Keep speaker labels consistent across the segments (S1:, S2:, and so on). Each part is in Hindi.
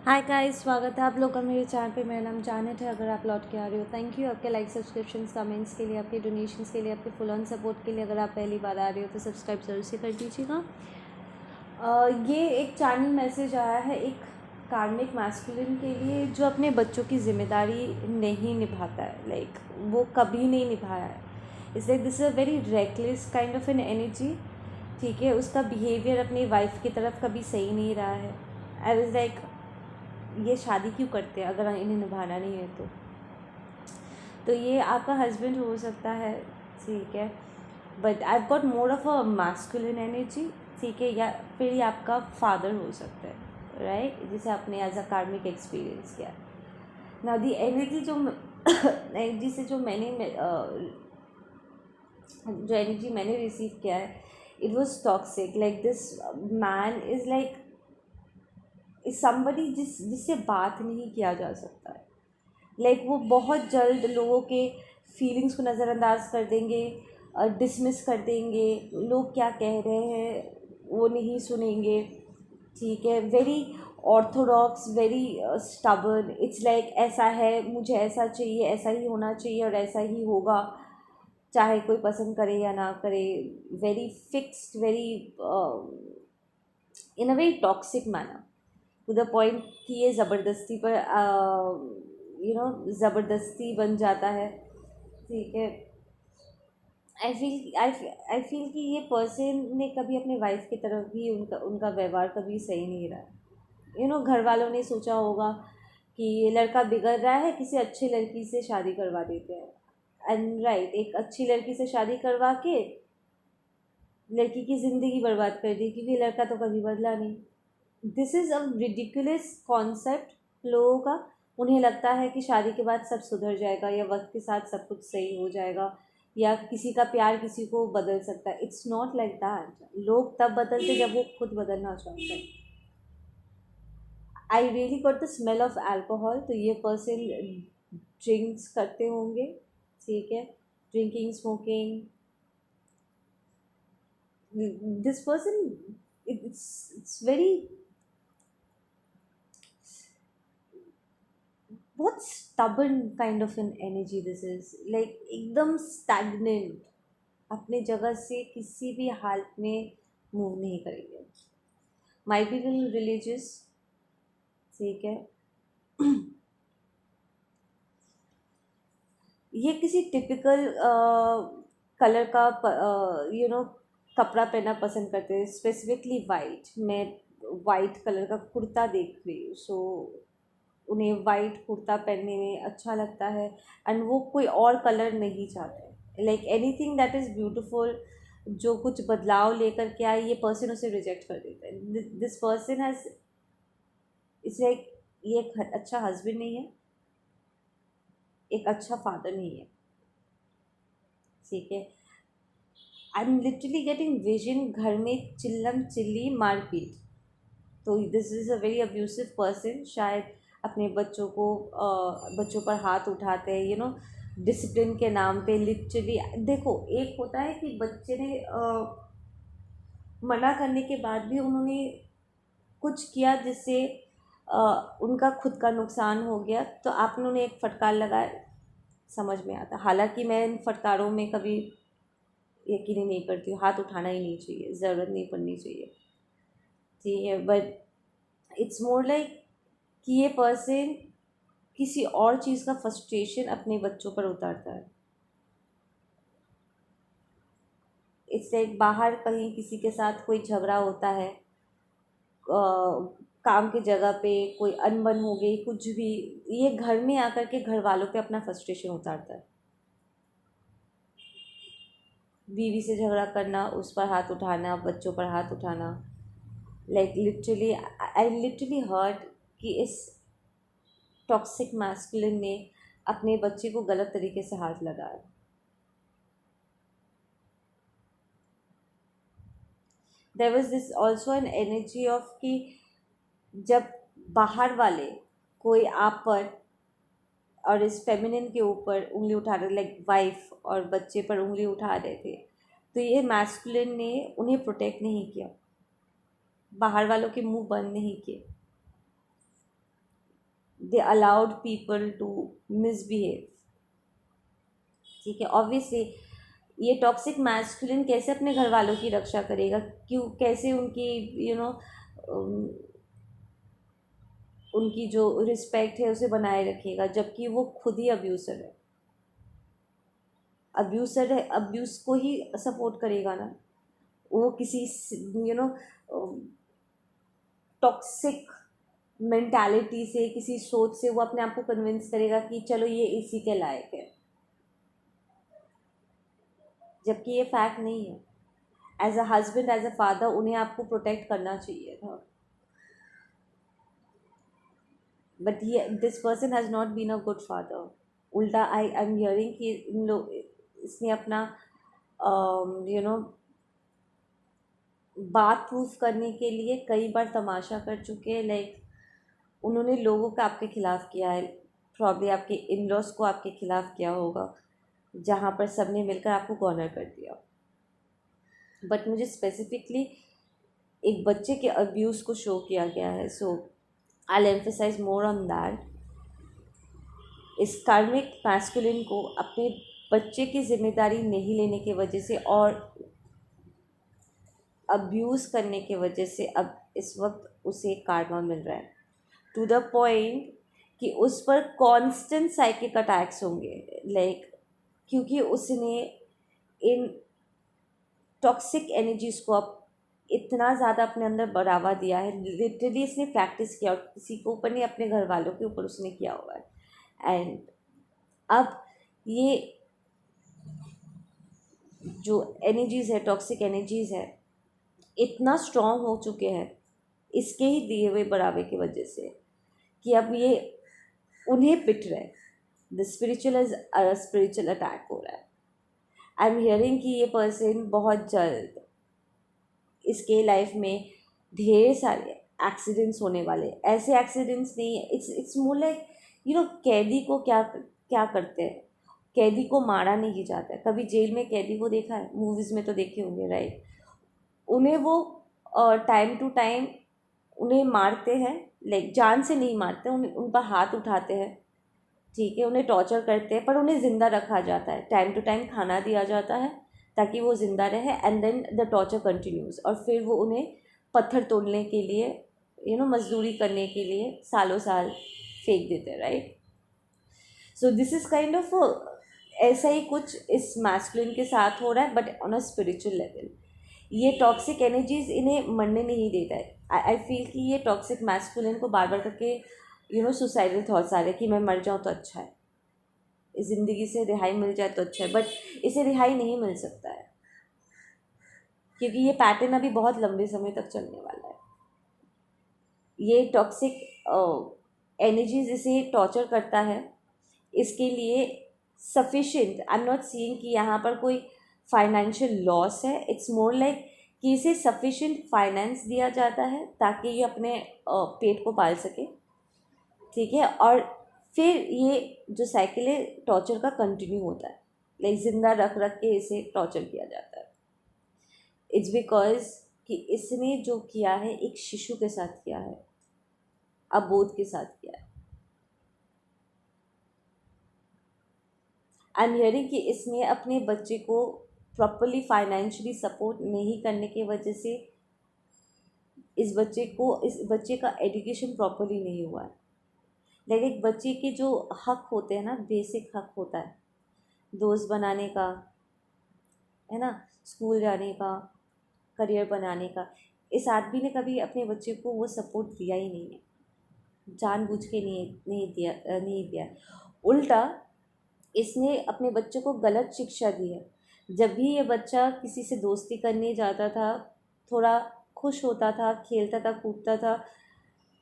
S1: हाय गाइस, स्वागत है आप लोग का मेरे चैनल पे। मेरा नाम जानत है। अगर आप लौट के आ रहे हो, थैंक यू आपके लाइक, सब्सक्रिप्शन, कमेंट्स के लिए, आपके डोनेशंस के लिए, आपके फुल ऑन सपोर्ट के लिए। अगर आप पहली बार आ रहे हो तो सब्सक्राइब ज़रूर से कर दीजिएगा। ये एक चैनल मैसेज आया है एक कार्मिक मैस्कुलिन के लिए जो अपने बच्चों की जिम्मेदारी नहीं निभाता है। लाइक वो कभी नहीं निभाया है। It's like this is a very reckless kind of an energy. ठीक है, उसका बिहेवियर अपनी वाइफ की तरफ कभी सही नहीं रहा है। आई वाज लाइक, ये शादी क्यों करते हैं अगर इन्हें निभाना नहीं है तो ये आपका हस्बैंड हो सकता है। ठीक है, but I got more of a masculine energy. ठीक है, या फिर ये आपका फादर हो सकता है, राइट, जिसे आपने एज अ कार्मिक एक्सपीरियंस किया। ना दी एनर्जी जो एनर्जी से जो एनर्जी मैंने रिसीव किया है, it was toxic. Like this man is like is somebody जिससे बात नहीं किया जा सकता है। लाइक वो बहुत जल्द लोगों के फीलिंग्स को नज़रअंदाज कर देंगे, डिसमिस कर देंगे। लोग क्या कह रहे हैं वो नहीं सुनेंगे। ठीक है, very Orthodox, very stubborn. It's like ऐसा है, मुझे ऐसा चाहिए, ऐसा ही होना चाहिए और ऐसा ही होगा, चाहे कोई पसंद करे या ना करे। Very fixed, very in a very toxic manner, to the point कि ये ज़बरदस्ती पर ज़बरदस्ती बन जाता है। ठीक है, आई फील कि ये पर्सन ने कभी अपने वाइफ की तरफ भी उनका उनका व्यवहार कभी सही नहीं रहा। घर वालों ने सोचा होगा कि ये लड़का बिगड़ रहा है, किसी अच्छी लड़की से शादी करवा देते हैं। एंड राइट, एक अच्छी लड़की से शादी करवा के लड़की की ज़िंदगी बर्बाद कर दी, क्योंकि लड़का तो कभी बदला नहीं। This is a ridiculous concept लोगों का। उन्हें लगता है कि शादी के बाद सब सुधर जाएगा, या वक्त के साथ सब कुछ सही हो जाएगा, या किसी का प्यार किसी को बदल सकता है। It's not like that. लोग तब बदलते जब वो खुद बदलना चाहते हैं। I really got the smell of alcohol. तो ये पर्सन ड्रिंक्स करते होंगे। ठीक है, drinking, smoking. This person, it's very, बहुत stubborn kind of an energy this is, like एकदम stagnant, अपने जगह से किसी भी हालत में मूव नहीं करेंगे। Might be little religious. ठीक है, ये किसी टिपिकल कलर का कपड़ा पहनना पसंद करते हैं, स्पेसिफिकली वाइट। मैं वाइट कलर का कुर्ता देख रही हूँ, सो उन्हें वाइट कुर्ता पहनने में अच्छा लगता है। एंड वो कोई और कलर नहीं चाहते। Like anything that is beautiful, जो कुछ बदलाव लेकर के आए, ये पर्सन उसे रिजेक्ट कर देता है। This person has, it's like, ये एक अच्छा हस्बैंड नहीं है, एक अच्छा फादर नहीं है। ठीक है, I am literally getting vision, घर में चिल्लम चिल्ली मारपीट। तो this is a very abusive person. शायद अपने बच्चों पर हाथ उठाते हैं, डिसिप्लिन के नाम पे। लिटरली देखो, एक होता है कि बच्चे ने मना करने के बाद भी उन्होंने कुछ किया जिससे उनका खुद का नुकसान हो गया, तो आपने उन्हें एक फटकार लगाया, समझ में आता। हालांकि मैं इन फटकारों में कभी यकीन ही नहीं करती हूँ, हाथ उठाना ही नहीं चाहिए, ज़रूरत नहीं पड़नी चाहिए। ठीक है, बट इट्स मोर लाइक कि ये पर्सन किसी और चीज़ का फ्रस्ट्रेशन अपने बच्चों पर उतारता है। इट्स लाइक बाहर कहीं किसी के साथ कोई झगड़ा होता है, काम की जगह पे कोई अनबन हो गई, कुछ भी, ये घर में आकर के घर वालों पे अपना फ्रस्ट्रेशन उतारता है। बीवी से झगड़ा करना, उस पर हाथ उठाना, बच्चों पर हाथ उठाना। Like literally I literally hurt कि इस टॉक्सिक मैस्कुलिन ने अपने बच्चे को गलत तरीके से हाथ लगाया। There was this also an energy of कि जब बाहर वाले कोई आप पर और इस फेमिनिन के ऊपर उंगली उठा रहे, लाइक वाइफ और बच्चे पर उंगली उठा रहे थे, तो ये मैस्कुलिन ने उन्हें प्रोटेक्ट नहीं किया, बाहर वालों के मुंह बंद नहीं किए। They allowed people to misbehave. ठीक है, ऑब्वियसली ये टॉक्सिक मैस्कुलिन कैसे अपने घर वालों की रक्षा करेगा, क्यों, कैसे उनकी उनकी जो रिस्पेक्ट है उसे बनाए रखेगा, जबकि वो खुद ही अब्यूसर है। अब्यूसर है, अब्यूज़ को ही सपोर्ट करेगा ना वो। किसी टॉक्सिक मेंटालिटी से, किसी सोच से वो अपने आप को कन्विंस करेगा कि चलो ये इसी के लायक है, जबकि ये फैक्ट नहीं है। As a husband, as a father उन्हें आपको प्रोटेक्ट करना चाहिए था, बट ये this person has not been a good father. उल्टा आई एम हियरिंग कि इन लोग, इसने अपना बात प्रूफ करने के लिए कई बार तमाशा कर चुके हैं। लाइक उन्होंने लोगों का आपके ख़िलाफ़ किया है, प्रॉब्ली आपके इन लॉज को आपके ख़िलाफ़ किया होगा, जहाँ पर सबने मिलकर आपको कॉर्नर कर दिया। बट मुझे स्पेसिफिकली एक बच्चे के अब्यूज़ को शो किया गया है, so I will emphasize more on that. इस कार्मिक मैस्कुलिन को अपने बच्चे की जिम्मेदारी नहीं लेने की वजह से और अब्यूज़ करने की वजह से अब इस वक्त उसे कार्मा मिल रहा है, टू द पॉइंट कि उस पर कांस्टेंट साइकिक अटैक्स होंगे। लाइक क्योंकि उसने इन टॉक्सिक एनर्जीज़ को अब इतना ज़्यादा अपने अंदर बढ़ावा दिया है। लिटरली इसने प्रैक्टिस किया, और किसी के ऊपर नहीं, अपने घर वालों के ऊपर उसने किया हुआ है। एंड अब ये जो एनर्जीज़ है, टॉक्सिक एनर्जीज़ है, इतना स्ट्रॉन्ग हो चुके हैं इसके ही दिए हुए बढ़ावे की वजह से, कि अब ये उन्हें पिट रहे। द स्पिरिचुअल अटैक हो रहा है। आई एम हियरिंग कि ये पर्सन बहुत जल्द इसके लाइफ में ढेर सारे एक्सीडेंट्स होने वाले। ऐसे एक्सीडेंट्स नहीं है, इट्स मोर लाइक कैदी को क्या क्या करते हैं, कैदी को मारा नहीं जाता है। कभी जेल में कैदी को देखा है? मूवीज़ में तो देखे होंगे, राइट। उन्हें वो टाइम टू टाइम उन्हें मारते हैं, लाइक जान से नहीं मारते, उन पर हाथ उठाते हैं, ठीक है, उन्हें टॉर्चर करते हैं, पर उन्हें ज़िंदा रखा जाता है। टाइम टू टाइम खाना दिया जाता है ताकि वो ज़िंदा रहे, and then the torture continues. और फिर वो उन्हें पत्थर तोड़ने के लिए, मजदूरी करने के लिए सालों साल फेंक देते हैं, right. So this is kind of ऐसा ही कुछ इस मैस्कुलिन के साथ हो रहा है, but on a spiritual level. ये टॉक्सिक एनर्जीज इन्हें मरने नहीं देता है। आई फील कि ये टॉक्सिक मैस्कुलिन को बार बार करके सुसाइडल थॉट्स आ रहे हैं कि मैं मर जाऊँ तो अच्छा है, इस ज़िंदगी से रिहाई मिल जाए तो अच्छा है, बट इसे रिहाई नहीं मिल सकता है, क्योंकि ये पैटर्न अभी बहुत लंबे समय तक चलने वाला है। ये टॉक्सिक एनर्जीज इसे टॉर्चर करता है। इसके लिए sufficient, I am not seeing कि यहाँ पर कोई फाइनेंशियल लॉस है, इट्स मोर लाइक कि इसे सफिशिएंट फाइनेंस दिया जाता है ताकि ये अपने पेट को पाल सके, ठीक है। और फिर ये जो साइकिल है टॉर्चर का कंटिन्यू होता है, लाइक ज़िंदा रख रख के इसे टॉर्चर किया जाता है। इट्स बिकॉज कि इसने जो किया है एक शिशु के साथ किया है, अबोध के साथ किया है। आई एम हियरिंग कि इसने अपने बच्चे को प्रॉपरली फाइनेंशियली सपोर्ट नहीं करने की वजह से इस बच्चे का एजुकेशन प्रॉपरली नहीं हुआ है। लेकिन एक बच्चे के जो हक होते हैं ना, बेसिक हक होता है दोस्त बनाने का, है ना, स्कूल जाने का, करियर बनाने का, इस आदमी ने कभी अपने बच्चे को वो सपोर्ट दिया ही नहीं है, जानबूझ के नहीं दिया। उल्टा इसने अपने बच्चों को गलत शिक्षा दी है। जब भी ये बच्चा किसी से दोस्ती करने जाता था, थोड़ा खुश होता था, खेलता था, कूदता था,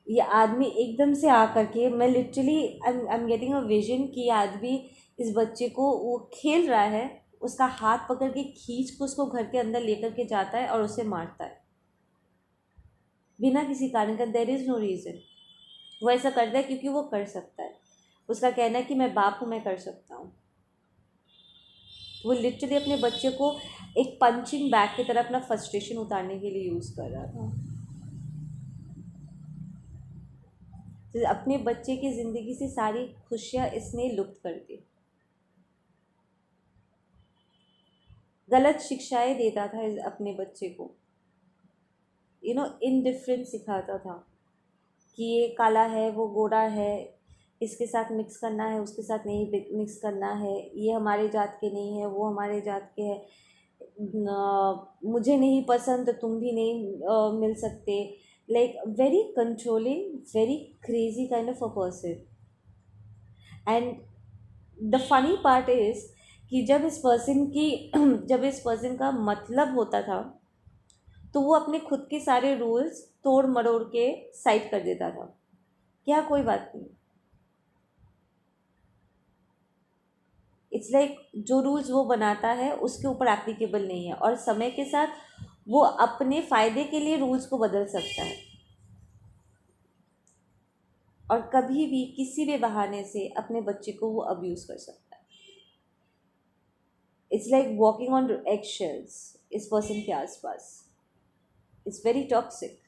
S1: ये आदमी एकदम से आकर के, मैं literally I am getting a vision कि आदमी इस बच्चे को, वो खेल रहा है, उसका हाथ पकड़ के खींच के उसको घर के अंदर लेकर के जाता है और उसे मारता है बिना किसी कारण का। There is no reason. वो ऐसा करता है क्योंकि वो कर सकता है, उसका कहना है कि मैं बाप हूँ, मैं कर सकता हूँ। वो लिटरली अपने बच्चे को एक पंचिंग बैग की तरह अपना फ्रस्ट्रेशन उतारने के लिए यूज़ कर रहा था। तो अपने बच्चे की ज़िंदगी से सारी खुशियाँ इसने लुप्त कर दी। गलत शिक्षाएं देता था अपने बच्चे को, इनडिफरेंस सिखाता था कि ये काला है, वो गोरा है, इसके साथ मिक्स करना है, उसके साथ नहीं मिक्स करना है, ये हमारे जात के नहीं है, वो हमारे जात के है, मुझे नहीं पसंद तो तुम भी नहीं मिल सकते। Like very controlling, very crazy kind of a person. And the funny part is कि जब इस पर्सन का मतलब होता था तो वो अपने खुद के सारे रूल्स तोड़ मरोड़ के साइड कर देता था। क्या कोई बात नहीं, इट्स लाइक जो रूल्स वो बनाता है उसके ऊपर एप्लीकेबल नहीं है, और समय के साथ वो अपने फ़ायदे के लिए रूल्स को बदल सकता है, और कभी भी किसी भी बहाने से अपने बच्चे को वो अब्यूज़ कर सकता है। It's like walking on egg shells इस पर्सन के आसपास। It's very toxic.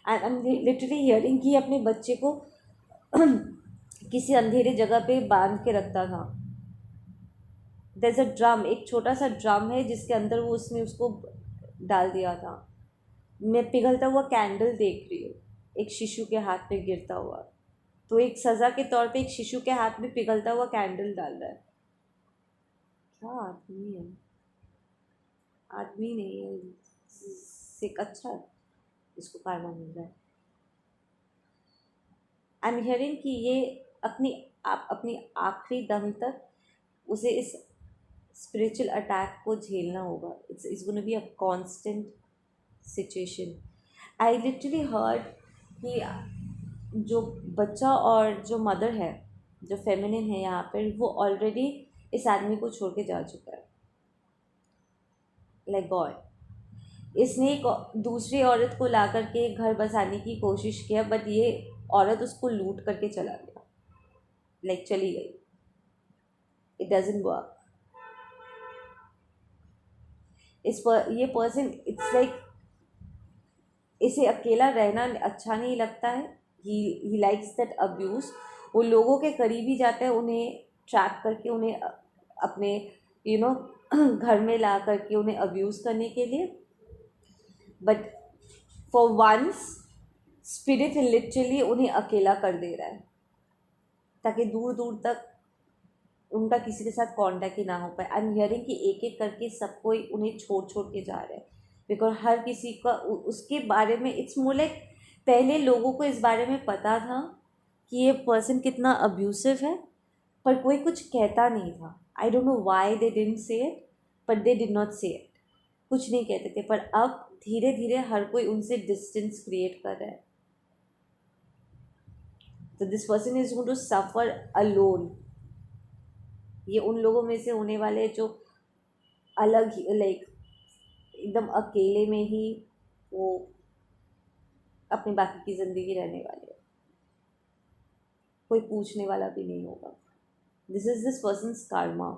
S1: And I am literally hearing कि अपने बच्चे को किसी अंधेरे जगह पे बांध के रखता था। देयर इज़ अ ड्रम, एक छोटा सा ड्रम है जिसके अंदर वो उसने उसको डाल दिया था। मैं पिघलता हुआ कैंडल देख रही हूँ एक शिशु के हाथ में गिरता हुआ, तो एक सज़ा के तौर पे एक शिशु के हाथ में पिघलता हुआ कैंडल डाल रहा है। क्या आदमी है, आदमी नहीं है, सिक। अच्छा है, इसको कारमा मिल रहा है। आई एम हियरिंग कि ये अपनी आखिरी दम तक उसे इस स्पिरिचुअल अटैक को झेलना होगा। It's gonna be a constant situation. I literally heard कि जो बच्चा और जो मदर है, जो फेमिनिन है यहाँ पर, वो ऑलरेडी इस आदमी को छोड़ के जा चुका है। लाइक गॉड, इसने एक दूसरी औरत को ला करके घर बसाने की कोशिश किया, बट ये औरत उसको लूट करके चला गया, लाइक चली गई। It doesn't work. ये पर्सन, इट्स लाइक इसे अकेला रहना अच्छा नहीं लगता है। He likes that abuse. वो लोगों के करीब ही जाता है उन्हें ट्रैप करके, उन्हें अपने घर में ला करके उन्हें अब्यूज़ करने के लिए। But for once spirit literally उन्हें अकेला कर दे रहा है, ताकि दूर दूर तक उनका किसी के साथ कांटेक्ट ही ना हो पाए। आई एम हियरिंग कि एक एक करके सब कोई उन्हें छोड़ छोड़ के जा रहे हैं, बिकॉज हर किसी का उसके बारे में इट्स मोर लाइक, पहले लोगों को इस बारे में पता था कि ये पर्सन कितना अब्यूसिव है, पर कोई कुछ कहता नहीं था। I don't know why they didn't say it, but they did not से इट। कुछ नहीं कहते थे, पर अब धीरे धीरे हर कोई उनसे डिस्टेंस क्रिएट कर रहा है। तो this person is going to suffer alone. ये उन लोगों में से होने वाले हैं जो अलग ही, लाइक एकदम अकेले में ही वो अपनी बाकी की ज़िंदगी रहने वाले हैं। कोई पूछने वाला भी नहीं होगा। This is this persons Karma.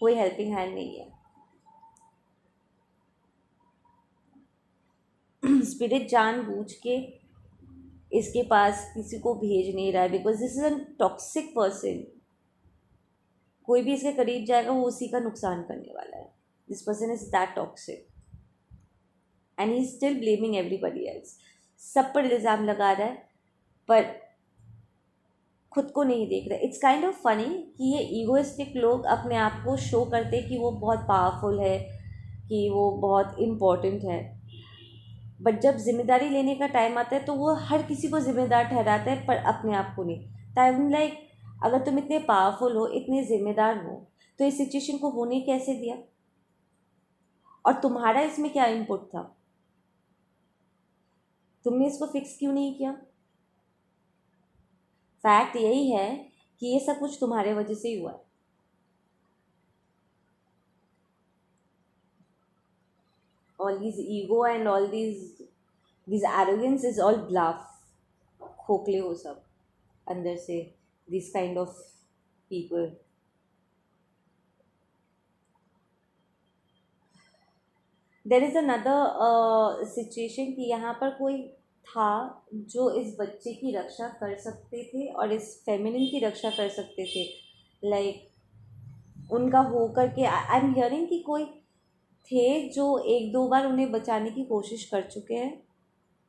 S1: कोई हेल्पिंग हैंड नहीं है। स्पिरिट जानबूझ के इसके पास किसी को भेज नहीं रहा है, because this is a toxic person. कोई भी इसके करीब जाएगा वो उसी का नुकसान करने वाला है। This person is that toxic and he still blaming everybody else. सब पर इल्ज़ाम लगा रहा है, पर खुद को नहीं देख रहा। इट्स काइंड ऑफ फनी कि ये ईगोइस्टिक लोग अपने आप को शो करते कि वो बहुत पावरफुल है, कि वो बहुत इम्पोर्टेंट है, बट जब जिम्मेदारी लेने का टाइम आता है तो वो हर किसी को जिम्मेदार ठहराता है, पर अपने आप को नहीं। टाइम लाइक, अगर तुम इतने पावरफुल हो, इतने जिम्मेदार हो, तो इस सिचुएशन को होने कैसे दिया, और तुम्हारा इसमें क्या इनपुट था? तुमने इसको फिक्स क्यों नहीं किया? फैक्ट यही है कि ये सब कुछ तुम्हारे वजह से ही हुआ है। All this ego and all this arrogance is all bluff. खोखले हो सब अंदर से, this kind of people. There is another situation कि यहाँ पर कोई था जो इस बच्चे की रक्षा कर सकते थे और इस फेमिनिन की रक्षा कर सकते थे, लाइक उनका हो करके आई एम हियरिंग कि कोई थे जो एक दो बार उन्हें बचाने की कोशिश कर चुके हैं,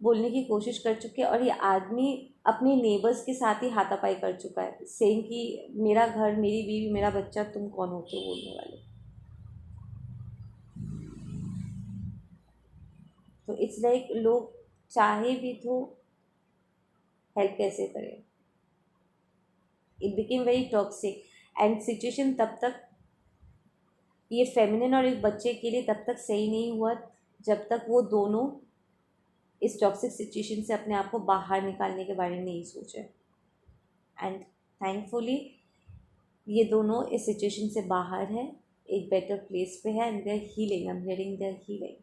S1: बोलने की कोशिश कर चुके हैं, और ये आदमी अपने नेबर्स के साथ ही हाथापाई कर चुका है, सेम कि मेरा घर, मेरी बीवी, मेरा बच्चा, तुम कौन होते हो बोलने वाले। तो इट्स लाइक लोग चाहे भी तो हेल्प कैसे करें। It became very toxic and situation तब तक, ये फेमिनिन और एक बच्चे के लिए तब तक सही नहीं हुआ जब तक वो दोनों इस टॉक्सिक सिचुएशन से अपने आप को बाहर निकालने के बारे में नहीं सोचे। एंड थैंकफुली ये दोनों इस सिचुएशन से बाहर है, एक बेटर प्लेस पे है, and they are healing, I am hearing they are healing.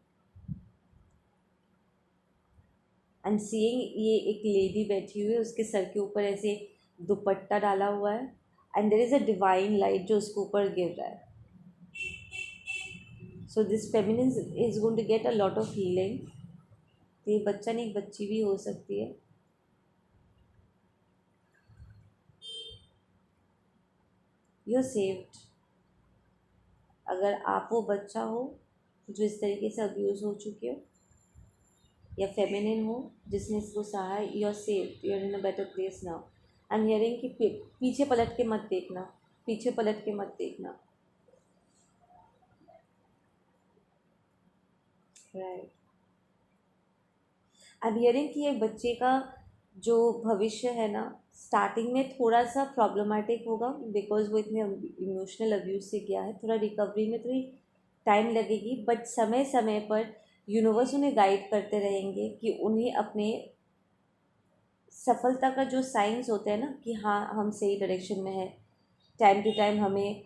S1: I am seeing ये एक लेडी बैठी हुई है, उसके सर के ऊपर ऐसे दुपट्टा डाला हुआ है, and there is a divine light जो उसके ऊपर गिर रहा है। So this feminine is going to get a lot of healing. तो ये बच्चा नहीं, एक बच्ची भी हो सकती है। You are saved. अगर आप वो बच्चा हो जो इस तरीके से अब्यूज़ हो चुके हो, या फेमिनिन हो जिसने इसको सहा है, you are saved, you are in a better place now. I am hearing कि पीछे पलट के मत देखना, पीछे पलट के मत देखना। राइट। आई एम हियरिंग कि ये बच्चे का जो भविष्य है ना, स्टार्टिंग में थोड़ा सा प्रॉब्लमेटिक होगा बिकॉज वो इतने इमोशनल अब्यूज से गया है, थोड़ा रिकवरी में थोड़ी टाइम लगेगी, बट समय समय पर यूनिवर्स उन्हें गाइड करते रहेंगे कि उन्हें अपने सफलता का जो साइंस होते हैं ना कि हाँ हम सही डायरेक्शन में है, टाइम टू टाइम हमें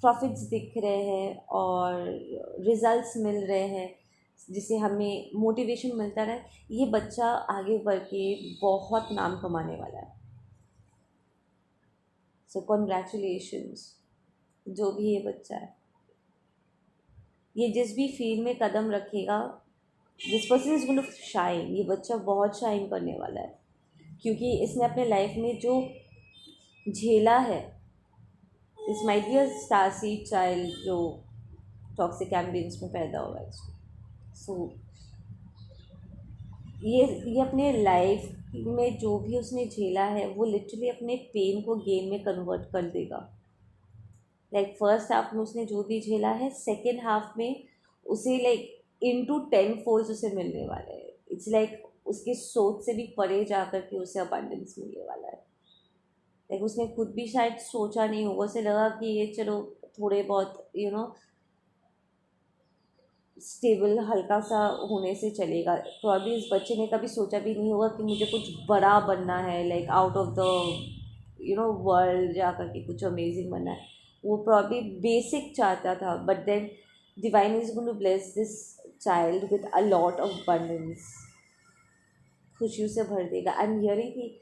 S1: प्रॉफिट्स दिख रहे हैं और रिजल्ट्स मिल रहे हैं, जिससे हमें मोटिवेशन मिलता रहे, ये बच्चा आगे बढ़ के बहुत नाम कमाने वाला है। सो कॉन्ग्रेचुलेशंस जो भी ये बच्चा है, ये जिस भी फील्ड में कदम रखेगा, this person is going to shine. ये बच्चा बहुत शाइन करने वाला है क्योंकि इसने अपने लाइफ में जो झेला है, this might be a star seed child जो टॉक्सिक एम्बियंस में पैदा हुआ है। सो ये अपने लाइफ में जो भी उसने झेला है वो लिटरली अपने पेन को गेन में कन्वर्ट कर देगा। लाइक फर्स्ट हाफ में उसने जो भी झेला है, सेकेंड हाफ में उसे लाइक इनटू 10 फोल्ड्स उसे मिलने वाला है। इट्स लाइक उसकी सोच से भी परे जा कर के उसे अबंडेंस मिलने वाला है। लाइक उसने खुद भी शायद सोचा नहीं होगा, उसे लगा कि ये चलो थोड़े बहुत स्टेबल हल्का सा होने से चलेगा। प्रॉब्ली इस बच्चे ने कभी सोचा भी नहीं होगा कि मुझे कुछ बड़ा बनना है, like out of the world जा कर के कुछ अमेजिंग बनना है। वो प्रॉब्ली बेसिक चाहता था, but then divine is going to bless this child with a lot of abundance, खुशियों से भर देगा। आई एम हियरिंग कि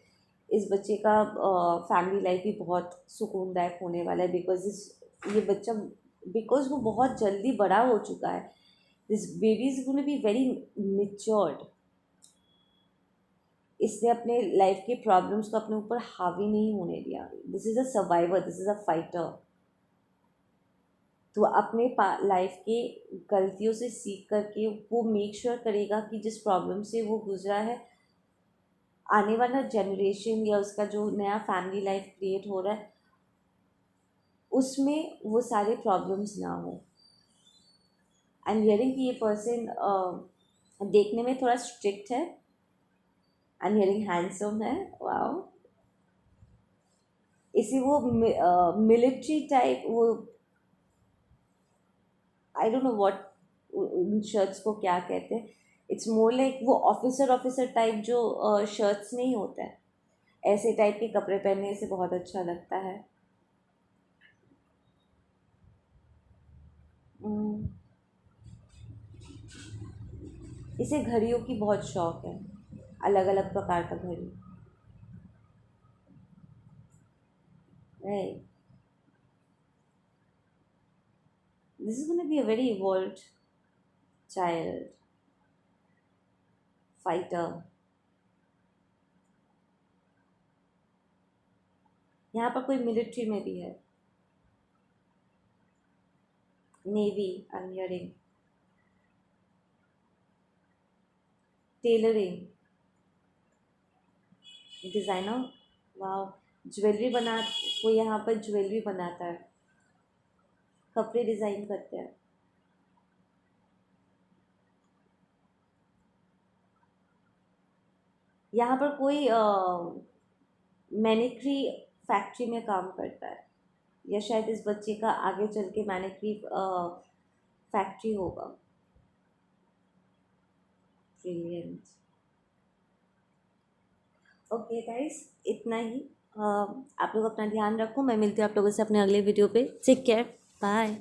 S1: इस बच्चे का फैमिली लाइफ भी बहुत सुकूनदायक होने वाला है बिकॉज ये बच्चा, बिकॉज वो बहुत जल्दी बड़ा हो चुका है। This baby is going to be very matured. इसने अपने लाइफ के प्रॉब्लम्स को अपने ऊपर हावी नहीं होने दिया। This is a survivor, this is a fighter. तो अपने लाइफ के गलतियों से सीख करके वो मेक श्योर करेगा कि जिस प्रॉब्लम से वो गुजरा है, आने वाला जनरेशन या उसका जो नया फैमिली लाइफ क्रिएट हो रहा है उसमें वो सारे प्रॉब्लम्स ना हो। आई एम हियरिंग कि ये पर्सन देखने में थोड़ा स्ट्रिक्ट है। आई एम हियरिंग हैंडसम है। वाओ। इसी वो मिलिट्री टाइप, वो आई डोंट नो व्हाट उन शर्ट्स को क्या कहते हैं। इट्स मोर लाइक वो ऑफिसर ऑफिसर टाइप जो शर्ट्स नहीं होता है, ऐसे टाइप के कपड़े पहनने से बहुत अच्छा लगता है। हम्म, इसे घड़ियों की बहुत शौक है, अलग अलग प्रकार का घड़ी। Right. This is gonna be a very evolved child, fighter. यहाँ पर कोई मिलिट्री में भी है, navy I am hearing, tailoring, designer, वाह, ज्वेलरी बना, कोई यहाँ पर ज्वेलरी बनाता है, कपड़े डिज़ाइन करते हैं। यहाँ पर कोई मैनिक्री फैक्ट्री में काम करता है, या शायद इस बच्चे का आगे चल के मैनिक्री फैक्ट्री होगा। ब्रिलियंट। ओके गाइस, इतना ही। आप लोग अपना ध्यान रखो, मैं मिलती हूँ आप लोगों से अपने अगले वीडियो पे। Take care, bye.